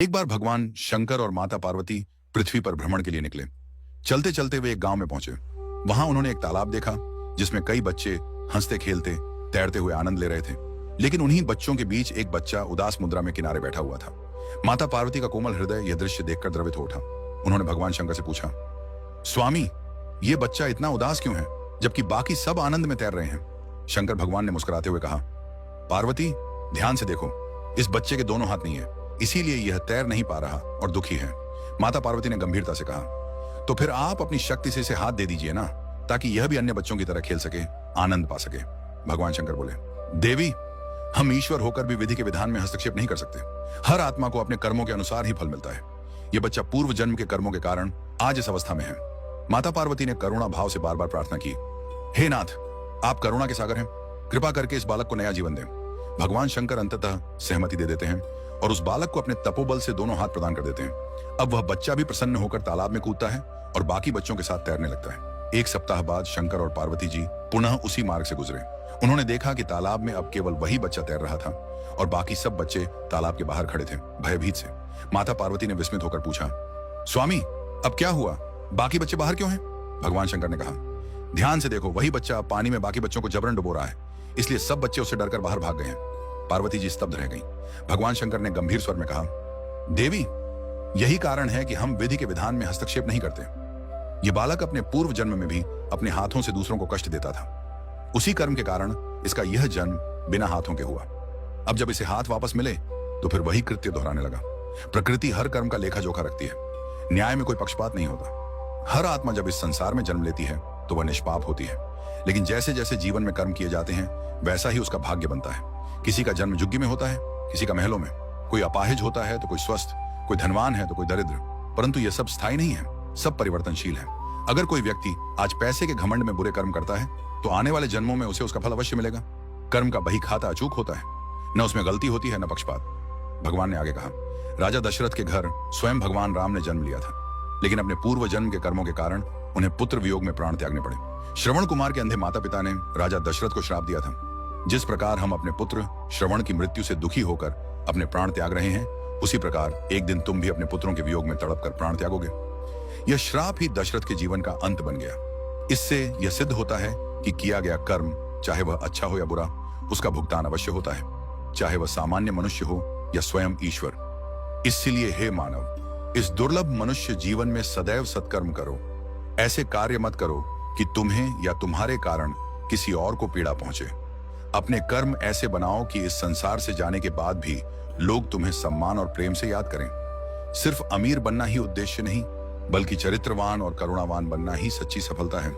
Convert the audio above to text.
एक बार भगवान शंकर और माता पार्वती पृथ्वी पर भ्रमण के लिए निकले। चलते चलते वे एक गांव में पहुंचे। वहां उन्होंने एक तालाब देखा जिसमें कई बच्चे हंसते खेलते तैरते हुए आनंद ले रहे थे। लेकिन उन्हीं बच्चों के बीच एक बच्चा उदास मुद्रा में किनारे बैठा हुआ था। माता पार्वती का कोमल हृदय यह दृश्य देखकर द्रवित हो उठा। उन्होंने भगवान शंकर से पूछा, स्वामी, ये बच्चा इतना उदास क्यों है जबकि बाकी सब आनंद में तैर रहे हैं? शंकर भगवान ने मुस्कुराते हुए कहा, पार्वती, ध्यान से देखो, इस बच्चे के दोनों हाथ नहीं है, इसीलिए यह तैर नहीं पा रहा और दुखी है। माता पार्वती ने गंभीरता से कहा, तो फिर आप अपनी शक्ति से इसे हाथ दे दीजिए ना, ताकि यह भी अन्य बच्चों की तरह खेल सके, आनंद पा सके। भगवान शंकर बोले, देवी, हम ईश्वर होकर भी विधि के विधान में हस्तक्षेप नहीं कर सकते। हर आत्मा को अपने कर्मों के अनुसार ही फल मिलता है। यह बच्चा पूर्व जन्म के कर्मों के कारण आज इस अवस्था में है। माता पार्वती ने करुणा भाव से बार बार प्रार्थना की, हे नाथ, आप करुणा के सागर हैं, कृपा करके इस बालक को नया जीवन दें। भगवान शंकर अंततः सहमति दे देते हैं और उस बालक को अपने तपोबल से दोनों हाथ प्रदान कर देते हैं। अब वह बच्चा भी प्रसन्न होकर तालाब में कूदता है और बाकी बच्चों के साथ तैरने लगता है। एक सप्ताह बाद शंकर और पार्वती जी पुनः उसी मार्ग से गुजरे। उन्होंने देखा कि तालाब में अब केवल वही बच्चा तैर रहा था और बाकी सब बच्चे तालाब के बाहर खड़े थे, भयभीत से। माता पार्वती ने विस्मित होकर पूछा, स्वामी, अब क्या हुआ? बाकी बच्चे बाहर क्यों हैं? भगवान शंकर ने कहा, ध्यान से देखो, वही बच्चा पानी में बाकी बच्चों को जबरन डुबो रहा है, इसलिए सब बच्चे उससे डरकर बाहर भाग गए हैं। पार्वती जी स्तब्ध रह गईं। भगवान शंकर ने गंभीर स्वर में कहा, देवी, यही कारण है कि हम विधि के विधान में हस्तक्षेप नहीं करते। यह बालक अपने पूर्व जन्म में भी अपने हाथों से दूसरों को कष्ट देता था। उसी कर्म के कारण इसका यह जन्म बिना हाथों के हुआ। अब जब इसे हाथ वापस मिले तो फिर वही कृत्य दोहराने लगा। प्रकृति हर कर्म का लेखा जोखा रखती है। न्याय में कोई पक्षपात नहीं होता। हर आत्मा जब इस संसार में जन्म लेती है तो वह निष्पाप होती है, लेकिन जैसे जैसे जीवन में कर्म किए जाते हैं वैसा ही उसका भाग्य बनता है। किसी का जन्म झुग्गी में होता है, किसी का महलों में। कोई अपाहिज होता है तो कोई स्वस्थ, कोई धनवान है तो कोई दरिद्र। परंतु यह सब स्थायी नहीं है, सब परिवर्तनशील है। अगर कोई व्यक्ति आज पैसे के घमंड में बुरे कर्म करता है तो आने वाले जन्मों में उसे उसका फल अवश्य मिलेगा। कर्म का बही खाता अचूक होता है, न उसमें गलती होती है न पक्षपात। भगवान ने आगे कहा, राजा दशरथ के घर स्वयं भगवान राम ने जन्म लिया था, लेकिन अपने पूर्व जन्म के कर्मों के कारण उन्हें पुत्र वियोग में प्राण त्यागने पड़े। श्रवण कुमार के अंधे माता पिता ने राजा दशरथ को श्राप दिया था, जिस प्रकार हम अपने पुत्र श्रवण की मृत्यु से दुखी होकर अपने प्राण त्याग रहे हैं, उसी प्रकार एक दिन तुम भी अपने पुत्रों के वियोग में तड़प कर प्राण त्यागोगे। यह श्राप ही दशरथ के जीवन का अंत बन गया। इससे यह सिद्ध होता है कि किया गया कर्म, चाहे वह अच्छा हो या बुरा, उसका भुगतान अवश्य होता है, चाहे वह सामान्य मनुष्य हो या स्वयं ईश्वर। इसलिए हे मानव, इस दुर्लभ मनुष्य जीवन में सदैव सत्कर्म करो। ऐसे कार्य मत करो कि तुम्हें या तुम्हारे कारण किसी और को पीड़ा पहुंचे। अपने कर्म ऐसे बनाओ कि इस संसार से जाने के बाद भी लोग तुम्हें सम्मान और प्रेम से याद करें। सिर्फ अमीर बनना ही उद्देश्य नहीं, बल्कि चरित्रवान और करुणावान बनना ही सच्ची सफलता है।